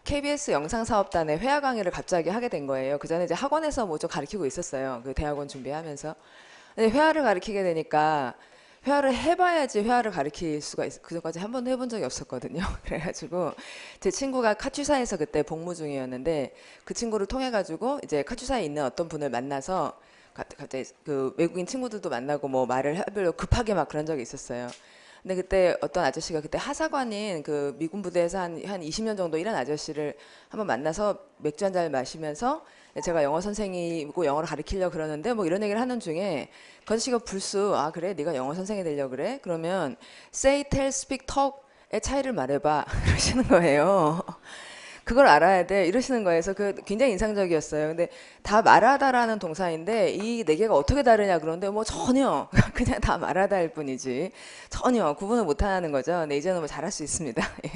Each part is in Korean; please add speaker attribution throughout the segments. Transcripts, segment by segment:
Speaker 1: KBS 영상사업단에 회화 강의를 갑자기 하게 된 거예요. 그 전에 이제 학원에서 뭐 좀 가르치고 있었어요. 그 대학원 준비하면서. 근데 회화를 가르치게 되니까 회화를 해봐야지 회화를 가르칠 수가 있어. 그전까지 한 번도 해본 적이 없었거든요. 그래가지고 제 친구가 카투사에서 그때 복무 중이었는데 그 친구를 통해 가지고 이제 카투사에 있는 어떤 분을 만나서 갑자기 그 외국인 친구들도 만나고 뭐 말을 해보려고 급하게 막 그런 적이 있었어요. 근데 그때 어떤 아저씨가 그때 하사관인 그 미군 부대에서 한 20년 정도 일한 아저씨를 한번 만나서 맥주 한 잔을 마시면서 제가 영어 선생이고 영어를 가르치려고 그러는데 뭐 이런 얘기를 하는 중에 그 아저씨가 불쑥 아 그래 네가 영어 선생이 되려고 그래? 그러면 say, tell, speak, talk의 차이를 말해봐 그러시는 거예요. 그걸 알아야 돼 이러시는 거예요. 그래서 그 굉장히 인상적이었어요. 근데 다 말하다라는 동사인데 이 네 개가 어떻게 다르냐 그런데 뭐 전혀 그냥 다 말하다일 뿐이지 전혀 구분을 못하는 거죠. 근데 이제는 뭐 잘할 수 있습니다. 예.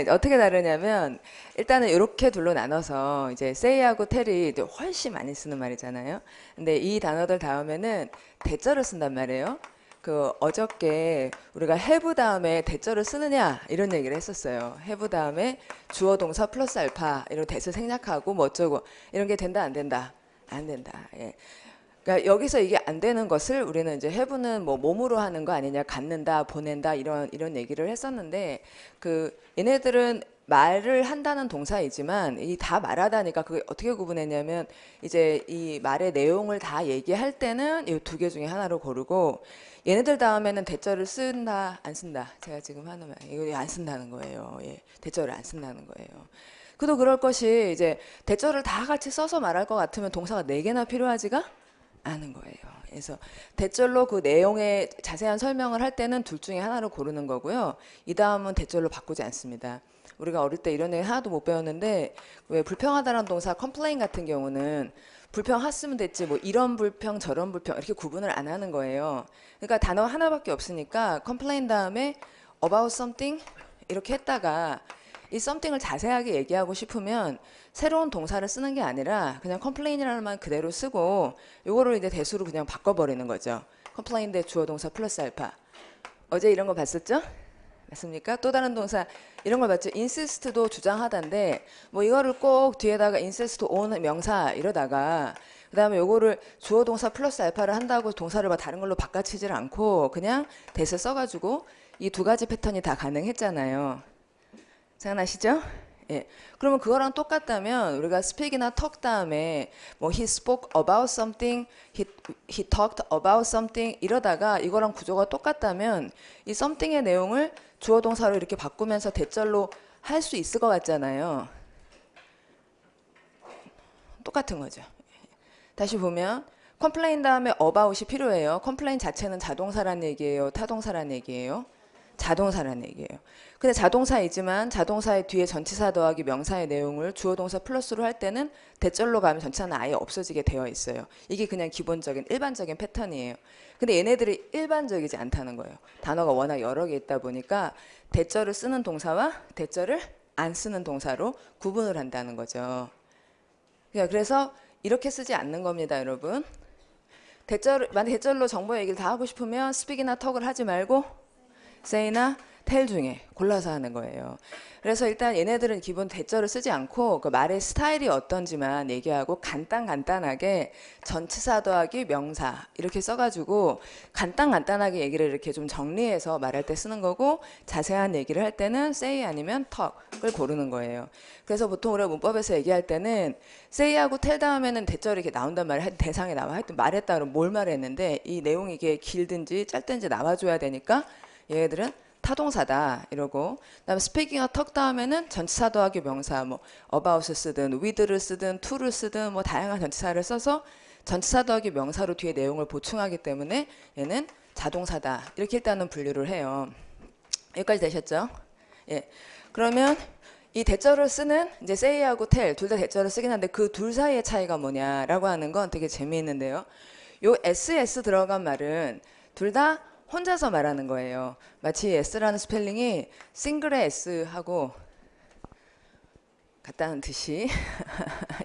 Speaker 1: 자 어떻게 다르냐면 일단은 이렇게 둘로 나눠서 이제 say하고 tell이 이제 훨씬 많이 쓰는 말이잖아요. 근데 이 단어들 다음에는 대절을 쓴단 말이에요. 그 어저께 우리가 have 다음에 대절을 쓰느냐 이런 얘기를 했었어요. have 다음에 주어 동사 플러스 알파 이런 대절 생략하고 뭐 어쩌고 이런 게 된다 안 된다 안 된다. 예. 그러니까 여기서 이게 안 되는 것을 우리는 이제 have는 뭐 몸으로 하는 거 아니냐 갖는다 보낸다 이런 얘기를 했었는데 그 얘네들은 말을 한다는 동사이지만 이 다 말하다니까 그게 어떻게 구분했냐면 이제 이 말의 내용을 다 얘기할 때는 이 두 개 중에 하나로 고르고 얘네들 다음에는 대절을 쓴다 안 쓴다 제가 지금 하는 말 이거 안 쓴다는 거예요. 예, 대절을 안 쓴다는 거예요. 그도 그럴 것이 이제 대절을 다 같이 써서 말할 것 같으면 동사가 네 개나 필요하지가 않은 거예요. 그래서 대절로 그 내용의 자세한 설명을 할 때는 둘 중에 하나를 고르는 거고요. 이 다음은 대절로 바꾸지 않습니다. 우리가 어릴 때 이런 얘기 하나도 못 배웠는데 왜 불평하다라는 동사 complain 같은 경우는 불평했으면 됐지 뭐 이런 불평 저런 불평 이렇게 구분을 안 하는 거예요. 그러니까 단어 하나밖에 없으니까 complain 다음에 about something 이렇게 했다가 이 something을 자세하게 얘기하고 싶으면 새로운 동사를 쓰는 게 아니라 그냥 complain이라는 말 그대로 쓰고 요거를 이제 대수로 그냥 바꿔버리는 거죠. complain 대 주어 동사 플러스 알파. 어제 이런 거 봤었죠? 맞습니까? 또 다른 동사 이런 걸 봤죠. insist도 주장하다인데 뭐 이거를 꼭 뒤에다가 insist on 명사 이러다가 그 다음에 요거를 주어 동사 플러스 알파를 한다고 동사를 막 다른 걸로 바꿔치질 않고 그냥 대세 써가지고 이 두 가지 패턴이 다 가능했잖아요. 생각나시죠? 예. 그러면 그거랑 똑같다면 우리가 speak이나 talk 다음에 뭐 he spoke about something, he talked about something 이러다가 이거랑 구조가 똑같다면 이 something의 내용을 주어 동사로 이렇게 바꾸면서 대절로 할 수 있을 것 같잖아요. 똑같은 거죠. 다시 보면 complain 다음에 about이 필요해요. complain 자체는 자동사란 얘기예요. 타동사란 얘기예요. 자동사란 얘기예요. 근데 자동사이지만 자동사의 뒤에 전치사 더하기 명사의 내용을 주어 동사 플러스로 할 때는 대절로 가면 전치사는 아예 없어지게 되어 있어요. 이게 그냥 기본적인 일반적인 패턴이에요. 근데 얘네들이 일반적이지 않다는 거예요. 단어가 워낙 여러 개 있다 보니까 대절을 쓰는 동사와 대절을 안 쓰는 동사로 구분을 한다는 거죠. 그래서 이렇게 쓰지 않는 겁니다, 여러분. 만약 대절로 정보 얘기를 다 하고 싶으면 speak이나 talk을 하지 말고 say나 tell 중에 골라서 하는 거예요. 그래서 일단 얘네들은 기본 대절을 쓰지 않고 그 말의 스타일이 어떤지만 얘기하고 간단하게 전치사 더하기 명사 이렇게 써가지고 간단하게 얘기를 이렇게 좀 정리해서 말할 때 쓰는 거고 자세한 얘기를 할 때는 say 아니면 talk을 고르는 거예요. 그래서 보통 우리가 문법에서 얘기할 때는 say하고 tell 다음에는 대절이 이렇게 나온단 말이에요. 하여튼 대상에 나와. 하여튼 말했다 그러면 뭘 말했는데 이 내용이 이게 길든지 짧든지 나와줘야 되니까 얘네들은 타동사다 이러고 그다음에 speak이나 talk 다음에는 전치사 더하기 명사 뭐 about을 쓰든 with를 쓰든 to를 쓰든 뭐 다양한 전치사를 써서 전치사 더하기 명사로 뒤에 내용을 보충하기 때문에 얘는 자동사다 이렇게 일단은 분류를 해요. 여기까지 되셨죠? 예. 그러면 이 대절을 쓰는 이제 say하고 tell 둘 다 대절을 쓰긴 한데 그 둘 사이의 차이가 뭐냐라고 하는 건 되게 재미있는데요. 요 ss 들어간 말은 둘 다 혼자서 말하는 거예요. 마치 s라는 스펠링이 싱글의 s하고 같다는 듯이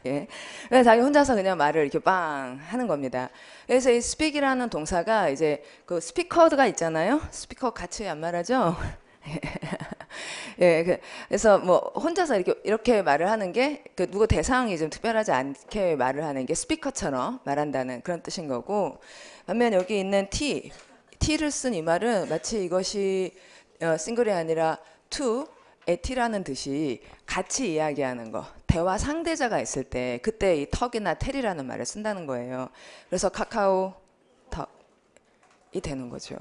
Speaker 1: 예. 그래서 자기 혼자서 그냥 말을 이렇게 빵 하는 겁니다. 그래서 이 speak이라는 동사가 이제 그 스피커가 있잖아요. 스피커 같이 안 말하죠? 예, 그래서 뭐 혼자서 이렇게 말을 하는 게 그 누구 대상이 좀 특별하지 않게 말을 하는 게 스피커처럼 말한다는 그런 뜻인 거고, 반면 여기 있는 t를 쓴 이 말은 마치 이것이 싱글이 아니라 to의 t라는 뜻이 같이 이야기하는 거, 대화 상대자가 있을 때 그때 이 턱이나 텔이라는 말을 쓴다는 거예요. 그래서 카카오 턱이 되는 거죠.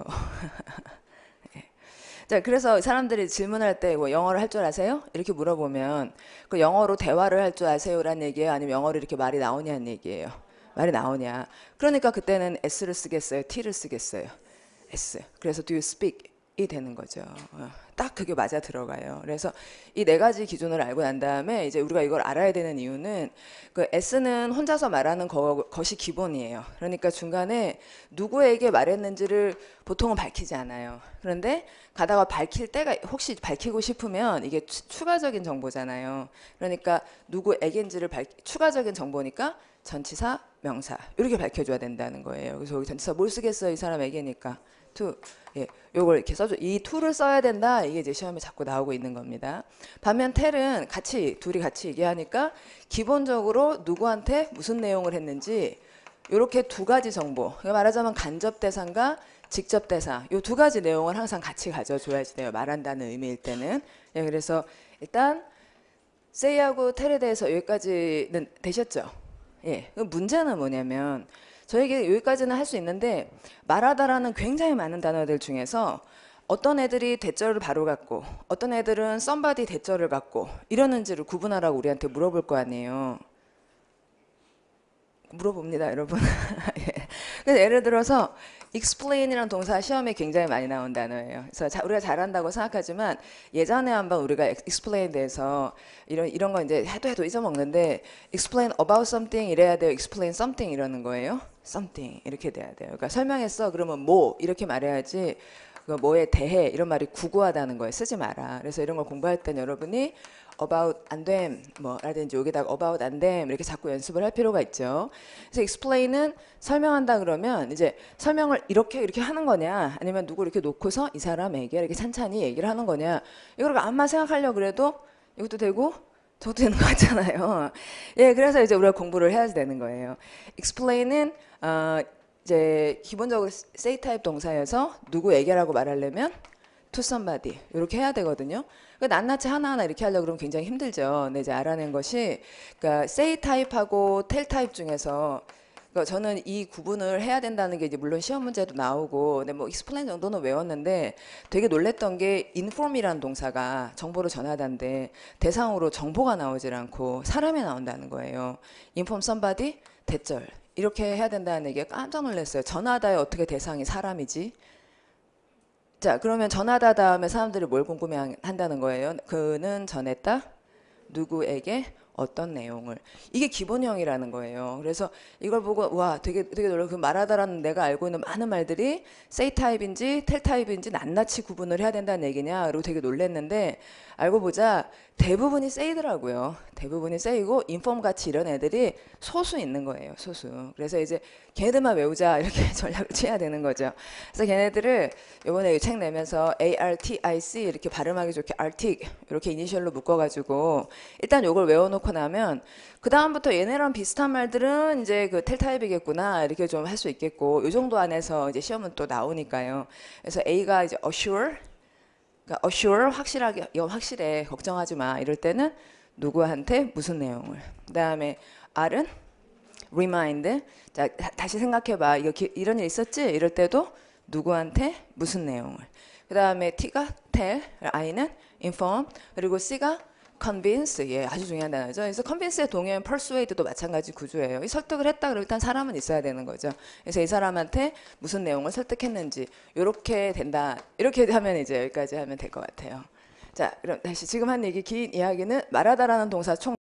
Speaker 1: 자, 그래서 사람들이 질문할 때 뭐 영어를 할 줄 아세요? 이렇게 물어보면 그 영어로 대화를 할 줄 아세요라는 얘기예요? 아니면 영어로 이렇게 말이 나오냐는 얘기예요? 말이 나오냐. 그러니까 그때는 S를 쓰겠어요? T를 쓰겠어요? S. 그래서 do you speak이 되는 거죠. 딱 그게 맞아 들어가요. 그래서 이 네 가지 기준을 알고 난 다음에 이제 우리가 이걸 알아야 되는 이유는 그 S는 혼자서 말하는 것이 기본이에요. 그러니까 중간에 누구에게 말했는지를 보통은 밝히지 않아요. 그런데 가다가 밝힐 때가 혹시 밝히고 싶으면 이게 추가적인 정보잖아요. 그러니까 누구에게인지를 추가적인 정보니까 전치사, 명사 이렇게 밝혀줘야 된다는 거예요. 그래서 여기 전치사 뭘 쓰겠어요? 이 사람에게니까 to. 예, 요걸 이렇게 써줘. 이 to를 써야 된다. 이게 이제 시험에 자꾸 나오고 있는 겁니다. 반면 tell은 둘이 같이 얘기하니까 기본적으로 누구한테 무슨 내용을 했는지 이렇게 두 가지 정보. 말하자면 간접 대상과 직접 대상. 요 두 가지 내용을 항상 같이 가져줘야지 돼요. 말한다는 의미일 때는. 예, 그래서 일단 say하고 tell에 대해서 여기까지는 되셨죠? 예, 문제는 뭐냐면 저에게 여기까지는 할 수 있는데 말하다라는 굉장히 많은 단어들 중에서 어떤 애들이 대절을 바로 갖고 어떤 애들은 somebody 대절을 갖고 이러는지를 구분하라고 우리한테 물어볼 거 아니에요. 물어봅니다, 여러분. 예. 그래서 예를 들어서 explain이라는 동사 시험에 굉장히 많이 나온 단어예요. 그래서 우리가 잘한다고 생각하지만 예전에 한번 우리가 explain에 대해서 이런 거 이제 해도 잊어먹는데 explain about something 이래야 돼요. explain something 이러는 거예요. something 이렇게 돼야 돼요. 그러니까 설명했어. 그러면 뭐 이렇게 말해야지. 그 뭐에 대해 이런 말이 구구하다는 거예요. 쓰지 마라. 그래서 이런 걸 공부할 땐 여러분이 about 안 됨, 뭐라든지 여기다가 about 안 됨 이렇게 자꾸 연습을 할 필요가 있죠. 그래서 explain은 설명한다 그러면 이제 설명을 이렇게 하는 거냐, 아니면 누구 이렇게 놓고서 이 사람에게 이렇게 찬찬히 얘기를 하는 거냐, 이걸 암만 생각하려고 그래도 이것도 되고 저도 되는 거 같잖아요. 예, 그래서 이제 우리가 공부를 해야 되는 거예요. explain은 이제 기본적으로 say 타입 동사여서 누구에게라고 말하려면 to somebody 이렇게 해야 되거든요. 낱낱이 하나하나 이렇게 하려고 그러면 굉장히 힘들죠. 근데 이제 알아낸 것이 그러니까 say 타입하고 tell 타입 중에서 그러니까 저는 이 구분을 해야 된다는 게 이제 물론 시험 문제도 나오고 근데 뭐 explain 정도는 외웠는데 되게 놀랬던 게 inform이라는 동사가 정보를 전하다인데 대상으로 정보가 나오질 않고 사람이 나온다는 거예요. inform somebody 대절 이렇게 해야 된다는 얘기가 깜짝 놀랐어요. 전하다에 어떻게 대상이 사람이지? 자, 그러면 전하다 다음에 사람들이 뭘 궁금해한다는 거예요? 그는 전했다 누구에게 어떤 내용을. 이게 기본형이라는 거예요. 그래서 이걸 보고 와 되게 놀라. 그 말하다라는 내가 알고 있는 많은 말들이 say 타입인지 tell 타입인지 낱낱이 구분을 해야 된다는 얘기냐. 그리고 되게 놀랐는데 알고 보자 대부분이 say더라고요. 대부분이 say고 inform 같이 이런 애들이 소수 있는 거예요. 소수. 그래서 이제 걔네들만 외우자 이렇게 전략을 취해야 되는 거죠. 그래서 걔네들을 이번에 이 책 내면서 ARTIC 이렇게 발음하기 좋게 artic 이렇게 이니셜로 묶어가지고 일단 요걸 외워놓고 나면 그 다음부터 얘네랑 비슷한 말들은 이제 그 텔 타입이겠구나 이렇게 좀 할 수 있겠고 요 정도 안에서 이제 시험은 또 나오니까요. 그래서 A가 이제 assure, 그러니까 assure 확실하게 확실해 걱정하지 마 이럴 때는 누구한테 무슨 내용을. 그다음에 R은 remind. 자 다시 생각해봐. 이런 일 있었지? 이럴 때도 누구한테 무슨 내용을. 그다음에 T가 tell, I는 inform, 그리고 C가 convince. 예, 아주 중요한 단어죠. 그래서 convince의 동의어인 persuade도 마찬가지 구조예요. 이 설득을 했다 그러면 일단 사람은 있어야 되는 거죠. 그래서 이 사람한테 무슨 내용을 설득했는지 이렇게 된다. 이렇게 하면 이제 여기까지 하면 될 것 같아요. 자, 그럼 다시 지금 한 얘기 긴 이야기는 말하다라는 동사 총